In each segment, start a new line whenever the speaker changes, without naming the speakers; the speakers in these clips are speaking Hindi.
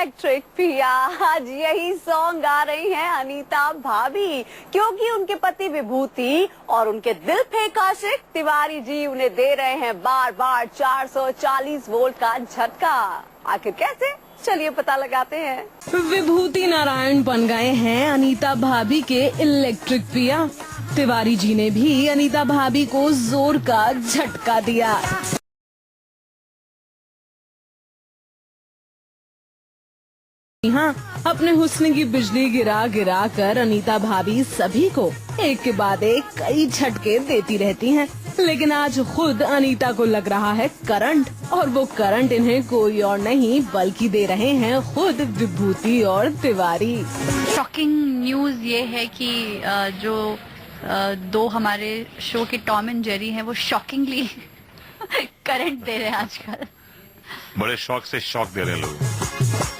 इलेक्ट्रिक पिया। आज यही सॉन्ग गा रही हैं अनीता भाभी, क्योंकि उनके पति विभूति और उनके दिल फेंक आशिक तिवारी जी उन्हें दे रहे हैं बार बार 440 वोल्ट का झटका। आखिर कैसे, चलिए पता लगाते हैं।
विभूति नारायण बन गए हैं अनीता भाभी के इलेक्ट्रिक पिया। तिवारी जी ने भी अनीता भाभी को जोर का झटका दिया। हाँ, अपने हुस्न की बिजली गिरा गिरा कर अनीता भाभी सभी को एक के बाद एक कई झटके देती रहती हैं। लेकिन आज खुद अनीता को लग रहा है करंट, और वो करंट इन्हें कोई और नहीं बल्कि दे रहे हैं खुद विभूति और तिवारी।
शॉकिंग न्यूज ये है कि जो दो हमारे शो के टॉम एंड जेरी हैं वो शॉकिंगली करंट दे रहे हैं आजकल।
बड़े शौक से शॉक दे रहे लोग।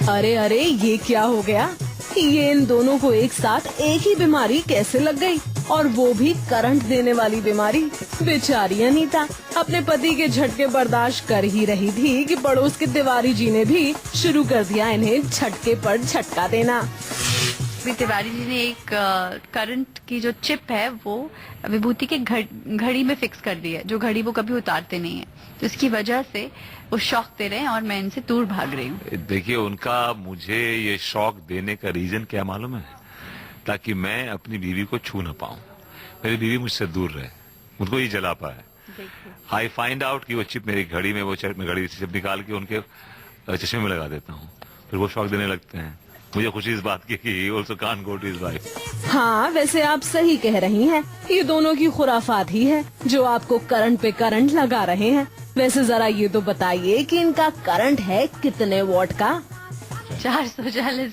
अरे अरे, ये क्या हो गया? ये इन दोनों को एक साथ एक ही बीमारी कैसे लग गई, और वो भी करंट देने वाली बीमारी। बेचारी अनीता अपने पति के झटके बर्दाश्त कर ही रही थी कि पड़ोस के तिवारी जी ने भी शुरू कर दिया इन्हें झटके पर झटका देना।
तिवारी जी ने एक करंट की जो चिप है वो विभूति के घड़ी में फिक्स कर दी है, जो घड़ी वो कभी उतारते नहीं है, तो इसकी वजह से वो शॉक दे रहे हैं और मैं इनसे दूर भाग रही हूँ।
देखिए, उनका मुझे ये शॉक देने का रीजन क्या मालूम है? ताकि मैं अपनी बीवी को छू ना पाऊं, मेरी बीवी मुझसे दूर रहे, मुझको ये जला पाए। आई फाइंड आउट कि वो चिप मेरी घड़ी में, वो घड़ी से चिप निकाल के उनके चश्मे में लगा देता हूँ, फिर वो शॉक देने लगते हैं। मुझे खुशी इस बात की कि he also can't go to his wife।
हाँ, वैसे आप सही कह रही हैं। ये दोनों की खुराफात ही है जो आपको करंट पे करंट लगा रहे हैं। वैसे जरा ये तो बताइए कि इनका करंट है कितने वॉट का?
440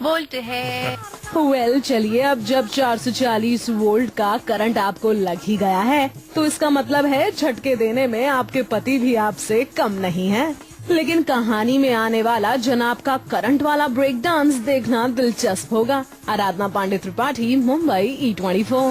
वोल्ट है।
वेल, चलिए, अब जब 440 वोल्ट का करंट आपको लग ही गया है तो इसका मतलब है झटके देने में आपके पति भी आपसे कम नहीं है। लेकिन कहानी में आने वाला जनाब का करंट वाला ब्रेक डांस देखना दिलचस्प होगा। आराधना पांडे त्रिपाठी, मुंबई, E24।